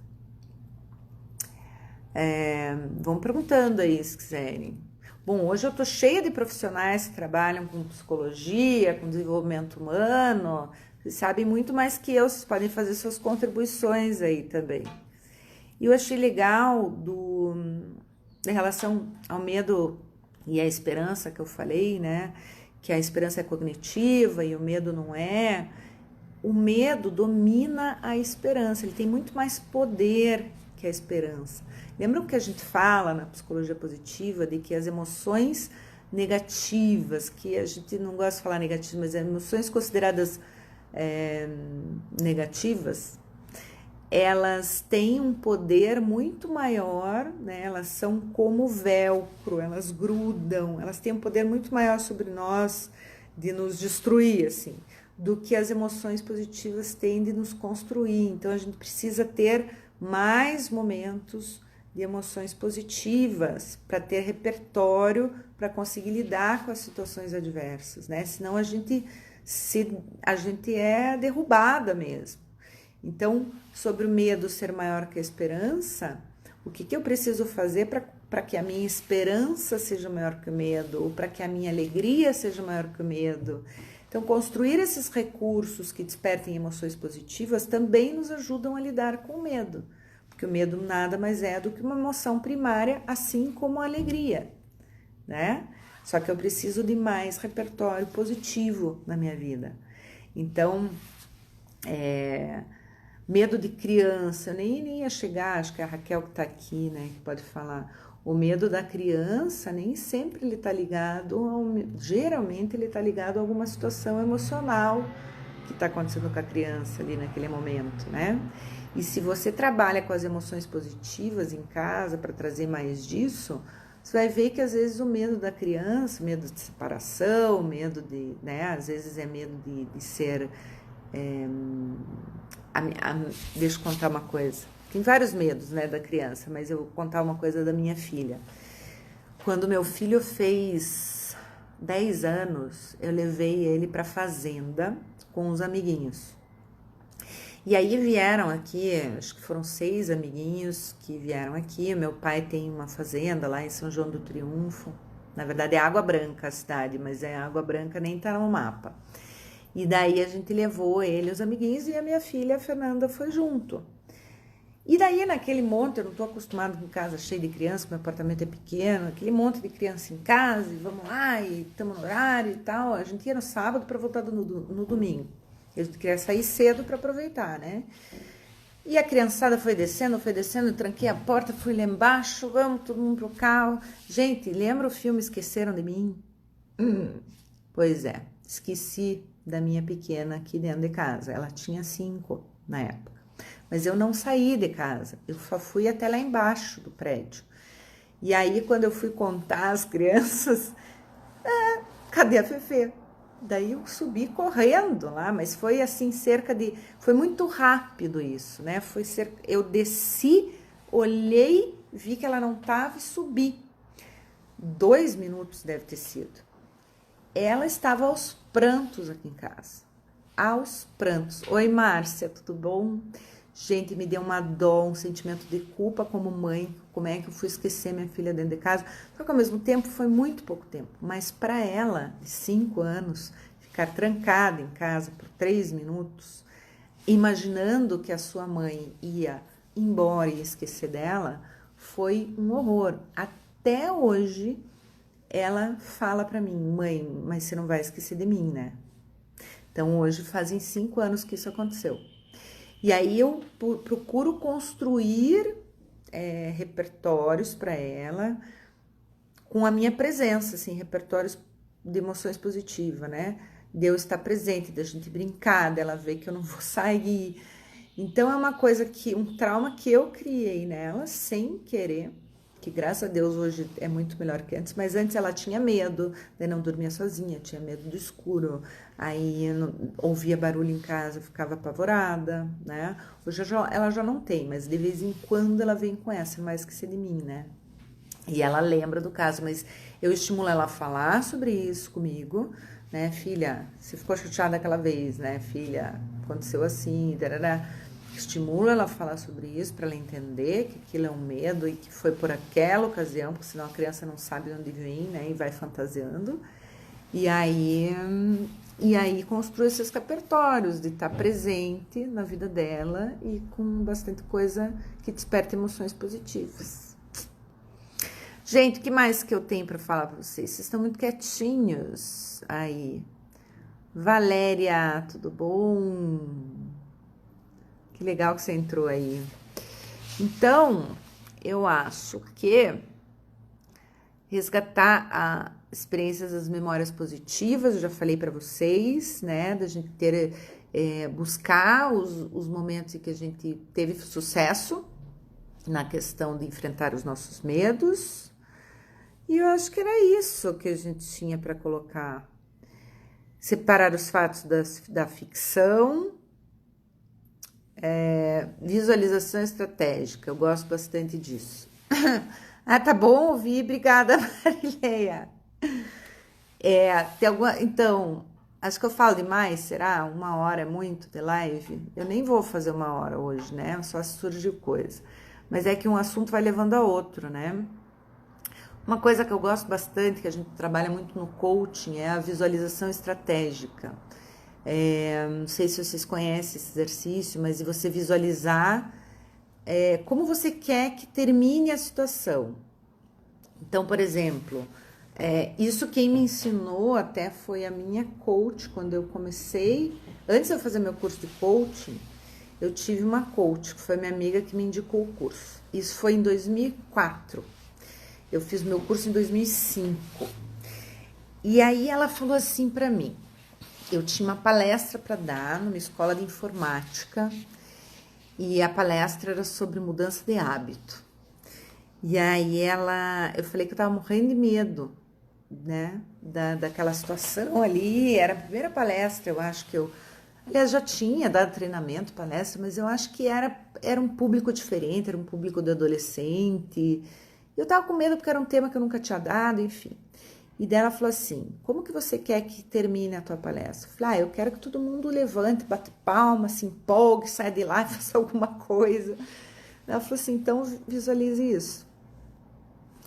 Vão perguntando aí se quiserem. Bom, hoje eu tô cheia de profissionais que trabalham com psicologia, com desenvolvimento humano. Vocês sabem muito mais que eu, vocês podem fazer suas contribuições aí também. E eu achei legal em relação ao medo e à esperança que eu falei, né? Que a esperança é cognitiva e o medo não é. O medo domina a esperança, ele tem muito mais poder que a esperança. Lembram que a gente fala na psicologia positiva de que as emoções negativas, que a gente não gosta de falar negativas, mas emoções consideradas negativas, elas têm um poder muito maior, né? Elas são como velcro, elas grudam, elas têm um poder muito maior sobre nós de nos destruir, assim, do que as emoções positivas têm de nos construir. Então a gente precisa ter mais momentos de emoções positivas para ter repertório para conseguir lidar com as situações adversas, né? Senão a gente é derrubada mesmo. Então, sobre o medo ser maior que a esperança, o que eu preciso fazer para que a minha esperança seja maior que o medo, ou para que a minha alegria seja maior que o medo? Então, construir esses recursos que despertem emoções positivas também nos ajudam a lidar com o medo, porque o medo nada mais é do que uma emoção primária, assim como a alegria, né? Só que eu preciso de mais repertório positivo na minha vida. Então, medo de criança, eu nem ia chegar, acho que é a Raquel que está aqui, né, que pode falar. O medo da criança nem sempre ele está ligado, geralmente ele está ligado a alguma situação emocional que está acontecendo com a criança ali naquele momento, né? E se você trabalha com as emoções positivas em casa para trazer mais disso, você vai ver que às vezes o medo da criança, medo de separação, medo de, né? Às vezes é medo de ser... deixa eu contar uma coisa. Tem vários medos, né, da criança, mas eu vou contar uma coisa da minha filha. Quando meu filho fez 10 anos, eu levei ele para fazenda com os amiguinhos. E aí vieram aqui, acho que foram 6 amiguinhos que vieram aqui. Meu pai tem uma fazenda lá em São João do Triunfo. Na verdade é Água Branca a cidade, mas é Água Branca, nem tá no mapa. E daí a gente levou ele, os amiguinhos, e a minha filha, a Fernanda, foi junto. E daí naquele monte, eu não tô acostumada com casa cheia de criança, meu apartamento é pequeno, aquele monte de criança em casa, e vamos lá, e estamos no horário e tal. A gente ia no sábado para voltar no domingo. A gente queria sair cedo para aproveitar, né? E a criançada foi descendo, eu tranquei a porta, fui lá embaixo, vamos todo mundo pro carro. Gente, lembra o filme Esqueceram de Mim? Pois é, esqueci da minha pequena aqui dentro de casa. Ela tinha 5 na época. Mas eu não saí de casa, eu só fui até lá embaixo do prédio. E aí, quando eu fui contar as crianças, cadê a Fefe? Daí eu subi correndo lá, mas foi assim, foi muito rápido isso, né? Eu desci, olhei, vi que ela não estava e subi. 2 minutos deve ter sido. Ela estava aos prantos aqui em casa. Aos prantos. Oi, Márcia, tudo bom? Gente, me deu uma dó, um sentimento de culpa como mãe. Como é que eu fui esquecer minha filha dentro de casa? Só que ao mesmo tempo foi muito pouco tempo. Mas para ela, de 5 anos, ficar trancada em casa por 3 minutos, imaginando que a sua mãe ia embora e esquecer dela, foi um horror. Até hoje, ela fala para mim, mãe, mas você não vai esquecer de mim, né? Então, hoje fazem 5 anos que isso aconteceu. E aí eu procuro construir repertórios para ela com a minha presença, assim, repertórios de emoções positivas, né? De eu estar presente, da gente brincar, dela ver que eu não vou sair. Então, é uma coisa um trauma que eu criei nela sem querer, que graças a Deus hoje é muito melhor que antes, mas antes ela tinha medo, de não dormia sozinha, tinha medo do escuro, aí ouvia barulho em casa, ficava apavorada, né? Hoje ela já não tem, mas de vez em quando ela vem com essa, mais que ser de mim, né? E ela lembra do caso, mas eu estimulo ela a falar sobre isso comigo, né? Filha, você ficou chateada aquela vez, né? Filha, aconteceu assim, tarará. Estimula ela a falar sobre isso para ela entender que aquilo é um medo e que foi por aquela ocasião, porque senão a criança não sabe de onde vem, né? E vai fantasiando. E aí construa esses repertórios de estar presente na vida dela e com bastante coisa que desperta emoções positivas. Gente, o que mais que eu tenho para falar para vocês? Vocês estão muito quietinhos aí. Valéria, tudo bom? Que legal que você entrou aí. Então, eu acho que resgatar as experiências das memórias positivas, eu já falei para vocês, né? Da gente ter, buscar os momentos em que a gente teve sucesso na questão de enfrentar os nossos medos. E eu acho que era isso que a gente tinha para colocar. Separar os fatos da ficção. Visualização estratégica, eu gosto bastante disso. Ah, tá bom ouvir, obrigada, Marileia. Então, acho que eu falo demais, será? 1 hora é muito de live? Eu nem vou fazer 1 hora hoje, né? Só se surgiu coisa. Mas é que um assunto vai levando a outro, né? Uma coisa que eu gosto bastante, que a gente trabalha muito no coaching, é a visualização estratégica. Não sei se vocês conhecem esse exercício, mas de você visualizar como você quer que termine a situação. Então, por exemplo, isso quem me ensinou até foi a minha coach, quando eu comecei. Antes de eu fazer meu curso de coaching, eu tive uma coach, que foi minha amiga que me indicou o curso. Isso foi em 2004. Eu fiz meu curso em 2005. E aí ela falou assim para mim, eu tinha uma palestra para dar numa escola de informática e a palestra era sobre mudança de hábito. E aí eu falei que eu tava morrendo de medo, né, daquela situação ali. Era a primeira palestra, eu acho que aliás, já tinha dado treinamento, palestra, mas eu acho que era um público diferente, era um público de adolescente. Eu tava com medo porque era um tema que eu nunca tinha dado, enfim. E daí ela falou assim, como que você quer que termine a tua palestra? Eu falei, eu quero que todo mundo levante, bate palma, se empolgue, saia de lá e faça alguma coisa. Ela falou assim, então visualize isso.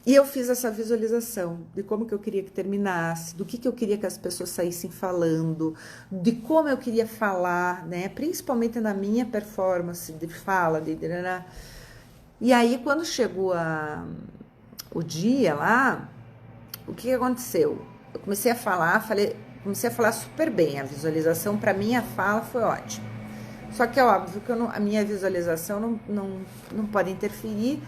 E eu fiz essa visualização de como que eu queria que terminasse, do que eu queria que as pessoas saíssem falando, de como eu queria falar, né? Principalmente na minha performance de fala, E aí, quando chegou o dia lá, o que aconteceu? Eu comecei a falar, comecei a falar super bem. A visualização, para mim, a fala foi ótima. Só que é óbvio que a minha visualização não pode interferir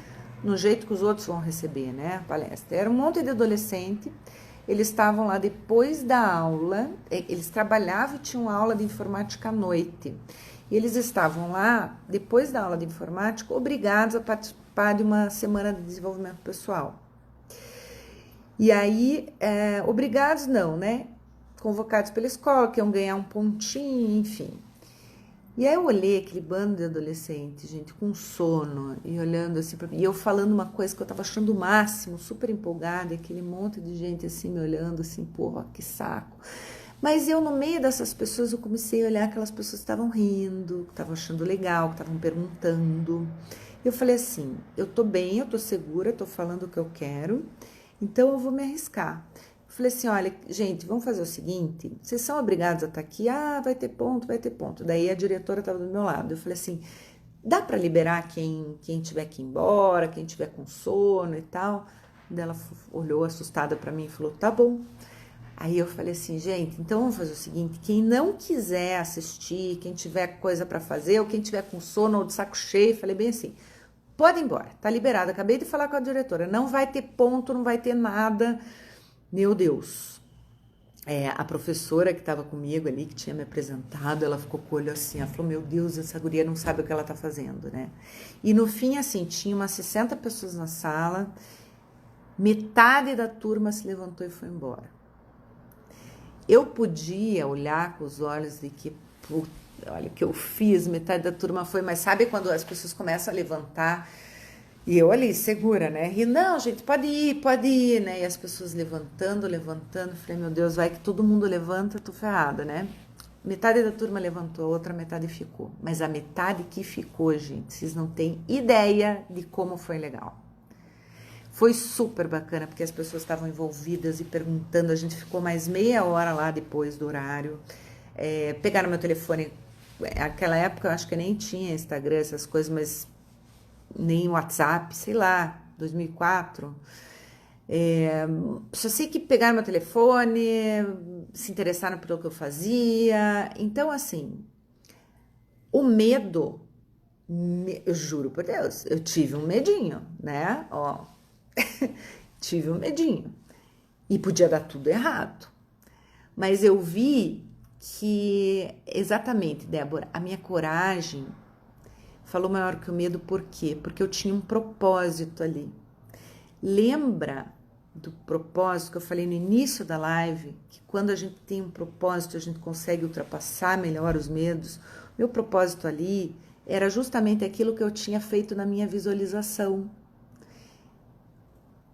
no jeito que os outros vão receber, né, a palestra. Era um monte de adolescente, eles estavam lá depois da aula, eles trabalhavam e tinham aula de informática à noite. E eles estavam lá, depois da aula de informática, obrigados a participar de uma semana de desenvolvimento pessoal. E aí, obrigados não, né? Convocados pela escola, que iam ganhar um pontinho, enfim. E aí eu olhei aquele bando de adolescentes, gente, com sono, e olhando assim pra mim, e eu falando uma coisa que eu tava achando o máximo, super empolgada, e aquele monte de gente assim me olhando assim, porra, que saco. Mas eu, no meio dessas pessoas, eu comecei a olhar aquelas pessoas que estavam rindo, que estavam achando legal, que estavam perguntando. Eu falei assim, eu tô bem, eu tô segura, eu tô falando o que eu quero, então eu vou me arriscar. Eu falei assim, olha, gente, vamos fazer o seguinte, vocês são obrigados a estar aqui, vai ter ponto, vai ter ponto. Daí a diretora estava do meu lado, eu falei assim, dá para liberar quem tiver que ir embora, quem tiver com sono e tal? Daí ela olhou assustada para mim e falou, tá bom. Aí eu falei assim, gente, então vamos fazer o seguinte, quem não quiser assistir, quem tiver coisa para fazer, ou quem tiver com sono ou de saco cheio, falei bem assim, pode ir embora, tá liberado. Acabei de falar com a diretora, não vai ter ponto, não vai ter nada. Meu Deus. A professora que estava comigo ali, que tinha me apresentado, ela ficou com o olho assim, ela falou, meu Deus, essa guria não sabe o que ela tá fazendo, né? E no fim, assim, tinha umas 60 pessoas na sala, metade da turma se levantou e foi embora. Eu podia olhar com os olhos de que, olha o que eu fiz, metade da turma foi, mas sabe quando as pessoas começam a levantar E eu ali, segura, né? E não, gente, pode ir, né? E as pessoas levantando. Falei, meu Deus, vai que todo mundo levanta, tô ferrada, né? Metade da turma levantou, a outra metade ficou. Mas a metade que ficou, gente, vocês não têm ideia de como foi legal. Foi super bacana, porque as pessoas estavam envolvidas e perguntando. A gente ficou mais meia hora lá depois do horário. Pegaram meu telefone. Naquela época eu acho que nem tinha Instagram, essas coisas, mas nem WhatsApp, sei lá, 2004. Só sei que pegaram meu telefone, se interessaram pelo que eu fazia. Então, assim, o medo, eu juro por Deus, eu tive um medinho, né? Ó, tive um medinho. E podia dar tudo errado. Mas eu vi que, exatamente, Débora, a minha coragem falou maior que o medo, por quê? Porque eu tinha um propósito ali. Lembra do propósito que eu falei no início da live, que quando a gente tem um propósito, a gente consegue ultrapassar melhor os medos? Meu propósito ali era justamente aquilo que eu tinha feito na minha visualização.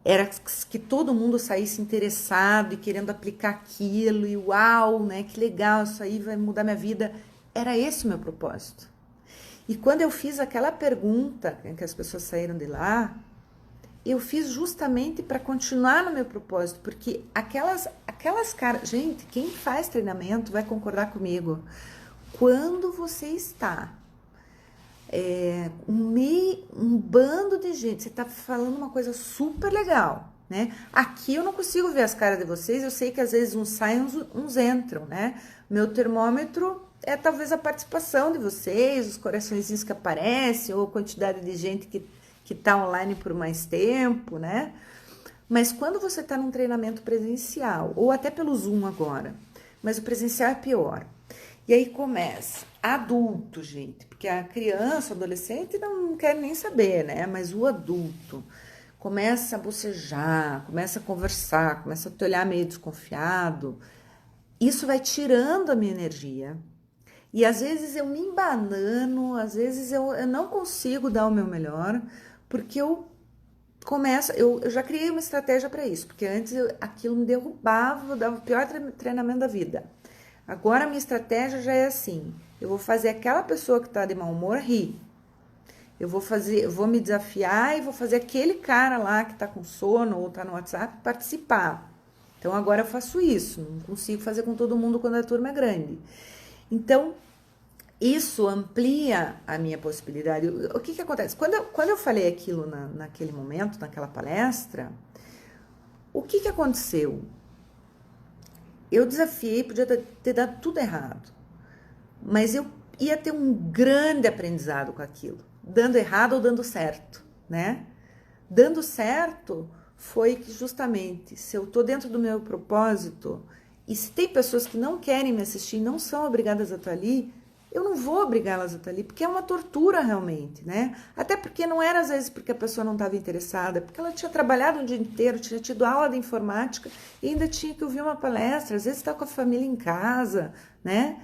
Era que todo mundo saísse interessado e querendo aplicar aquilo, e uau, né? Que legal, isso aí vai mudar minha vida. Era esse o meu propósito. E quando eu fiz aquela pergunta, que as pessoas saíram de lá, eu fiz justamente para continuar no meu propósito, porque aquelas caras... Gente, quem faz treinamento vai concordar comigo. Quando você está um bando de gente, você está falando uma coisa super legal, né? Aqui eu não consigo ver as caras de vocês, eu sei que às vezes uns saem, uns entram, né? Meu termômetro é talvez a participação de vocês, os coraçõezinhos que aparecem, ou a quantidade de gente que tá online por mais tempo, né? Mas quando você está num treinamento presencial, ou até pelo Zoom agora, mas o presencial é pior. E aí começa, adulto, gente, porque a criança, o adolescente não quer nem saber, né? Mas o adulto começa a bocejar, começa a conversar, começa a te olhar meio desconfiado. Isso vai tirando a minha energia. E às vezes eu me embanano, às vezes eu não consigo dar o meu melhor, porque eu já criei uma estratégia para isso, porque antes aquilo me derrubava, eu dava o pior treinamento da vida. Agora a minha estratégia já é assim, eu vou fazer aquela pessoa que está de mau humor rir. Eu vou me desafiar e vou fazer aquele cara lá que está com sono ou está no WhatsApp participar. Então agora eu faço isso, não consigo fazer com todo mundo quando a turma é grande. Então, isso amplia a minha possibilidade. O que acontece? Quando eu falei aquilo naquele momento, naquela palestra, o que aconteceu? Eu desafiei, podia ter dado tudo errado, mas eu ia ter um grande aprendizado com aquilo, dando errado ou dando certo, né? Dando certo foi que justamente, se eu tô dentro do meu propósito, e se tem pessoas que não querem me assistir, não são obrigadas a estar ali, eu não vou obrigá-las a estar ali, porque é uma tortura realmente, né? Até porque não era às vezes porque a pessoa não estava interessada, porque ela tinha trabalhado um dia inteiro, tinha tido aula de informática e ainda tinha que ouvir uma palestra, às vezes está com a família em casa, né?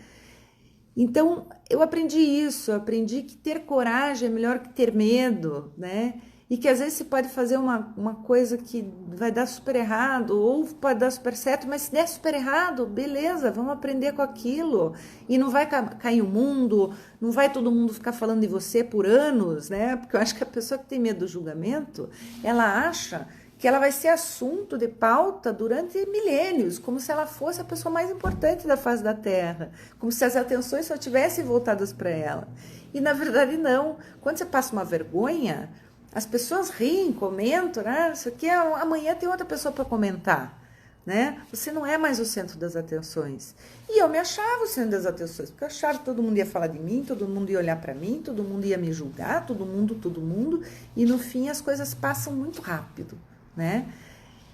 Então, eu aprendi isso, eu aprendi que ter coragem é melhor que ter medo, né? E que às vezes você pode fazer uma coisa que vai dar super errado, ou pode dar super certo, mas se der super errado, beleza, vamos aprender com aquilo. E não vai cair o mundo, não vai todo mundo ficar falando de você por anos, né? Porque eu acho que a pessoa que tem medo do julgamento, ela acha que ela vai ser assunto de pauta durante milênios, como se ela fosse a pessoa mais importante da face da Terra, como se as atenções só tivessem voltadas para ela. E na verdade não. Quando você passa uma vergonha, as pessoas riem, comentam, né? Isso aqui amanhã tem outra pessoa para comentar, né? Você não é mais o centro das atenções. E eu me achava o centro das atenções, porque eu achava que todo mundo ia falar de mim, todo mundo ia olhar para mim, todo mundo ia me julgar, todo mundo, e no fim as coisas passam muito rápido, né?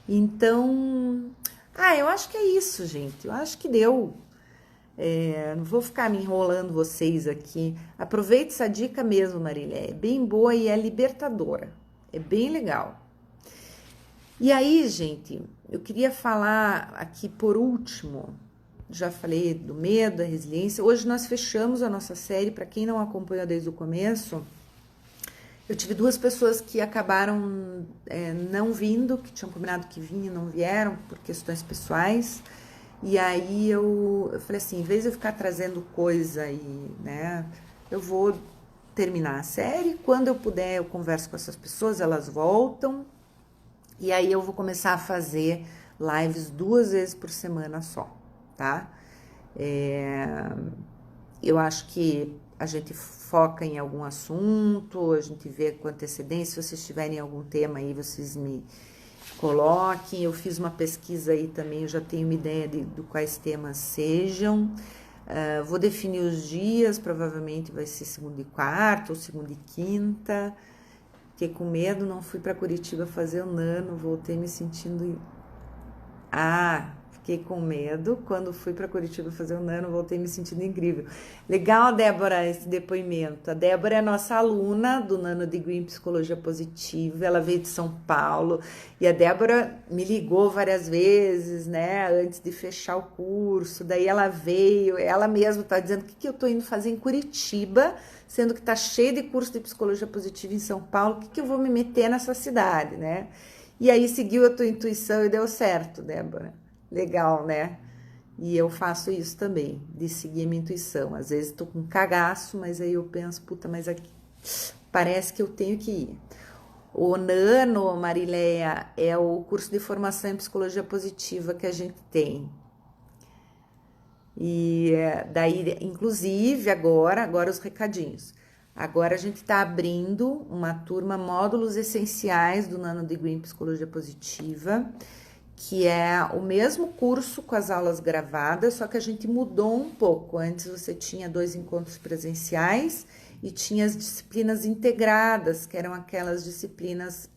Então, eu acho que é isso, gente. Eu acho que deu. Não vou ficar me enrolando vocês aqui. Aproveite essa dica mesmo, Marília. É bem boa e é libertadora. É bem legal. E aí, gente, eu queria falar aqui por último. Já falei do medo, da resiliência. Hoje nós fechamos a nossa série. Para quem não acompanhou desde o começo, Eu tive 2 pessoas que acabaram não vindo, que tinham combinado que vinham e não vieram por questões pessoais. E aí eu falei assim, em vez de eu ficar trazendo coisa e, né, eu vou terminar a série. Quando eu puder, eu converso com essas pessoas, elas voltam. E aí eu vou começar a fazer lives 2 vezes por semana só, tá? Eu acho que a gente foca em algum assunto, a gente vê com antecedência. Se vocês tiverem algum tema aí, vocês me coloquem. Eu fiz uma pesquisa aí também, eu já tenho uma ideia de quais temas sejam. Vou definir os dias, provavelmente vai ser segunda e quarta ou segunda e quinta. Fiquei com medo, não fui para Curitiba fazer o nano, voltei me sentindo... Fiquei com medo. Quando fui para Curitiba fazer o nano, voltei me sentindo incrível. Legal, Débora, esse depoimento. A Débora é nossa aluna do Nano Degree em Psicologia Positiva. Ela veio de São Paulo e a Débora me ligou várias vezes, né, antes de fechar o curso. Daí ela veio, ela mesma tá dizendo: o que eu tô indo fazer em Curitiba, sendo que tá cheio de curso de Psicologia Positiva em São Paulo, o que eu vou me meter nessa cidade, né? E aí seguiu a tua intuição e deu certo, Débora. Legal, né? E eu faço isso também, de seguir a minha intuição. Às vezes tô com um cagaço, mas aí eu penso, puta, mas aqui parece que eu tenho que ir. O Nano, Marileia, é o curso de formação em Psicologia Positiva que a gente tem. E daí, inclusive, agora os recadinhos. Agora a gente está abrindo uma turma Módulos Essenciais do Nano Degree em Psicologia Positiva, que é o mesmo curso com as aulas gravadas, só que a gente mudou um pouco. Antes você tinha 2 encontros presenciais e tinha as disciplinas integradas, que eram aquelas disciplinas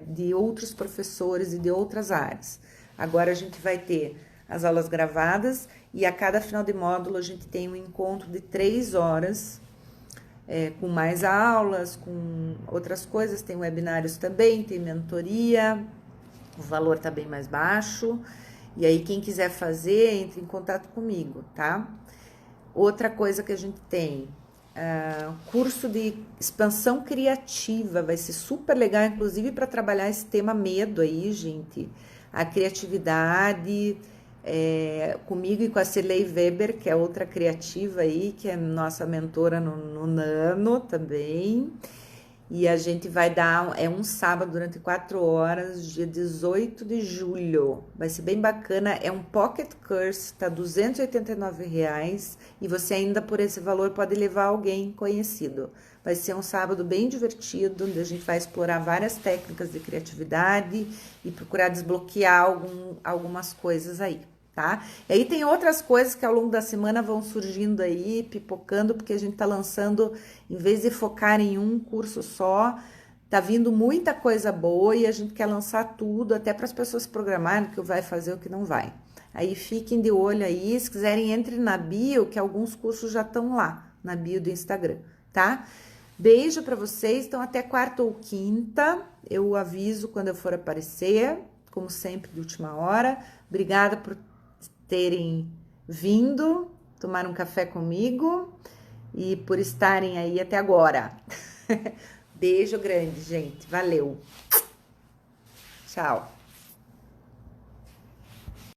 de outros professores e de outras áreas. Agora a gente vai ter as aulas gravadas e a cada final de módulo a gente tem um encontro de 3 horas, com mais aulas, com outras coisas. Tem webinários também, tem mentoria. O valor tá bem mais baixo. E aí, quem quiser fazer, entre em contato comigo, tá? Outra coisa que a gente tem, curso de expansão criativa. Vai ser super legal, inclusive, para trabalhar esse tema medo aí, gente. A criatividade, comigo e com a Cirlei Weber, que é outra criativa aí, que é nossa mentora no Nano também. E a gente vai dar, um sábado durante 4 horas, dia 18 de julho. Vai ser bem bacana, é um pocket course, tá R$289 e você ainda por esse valor pode levar alguém conhecido. Vai ser um sábado bem divertido, onde a gente vai explorar várias técnicas de criatividade e procurar desbloquear algumas coisas aí, tá? E aí tem outras coisas que ao longo da semana vão surgindo aí, pipocando, porque a gente tá lançando, em vez de focar em um curso só, tá vindo muita coisa boa e a gente quer lançar tudo, até para as pessoas programarem o que vai fazer e o que não vai. Aí fiquem de olho aí, se quiserem entre na bio, que alguns cursos já estão lá, na bio do Instagram, tá? Beijo para vocês, então até quarta ou quinta, eu aviso quando eu for aparecer, como sempre, de última hora. Obrigada por terem vindo, tomar um café comigo e por estarem aí até agora. Beijo grande, gente. Valeu. Tchau.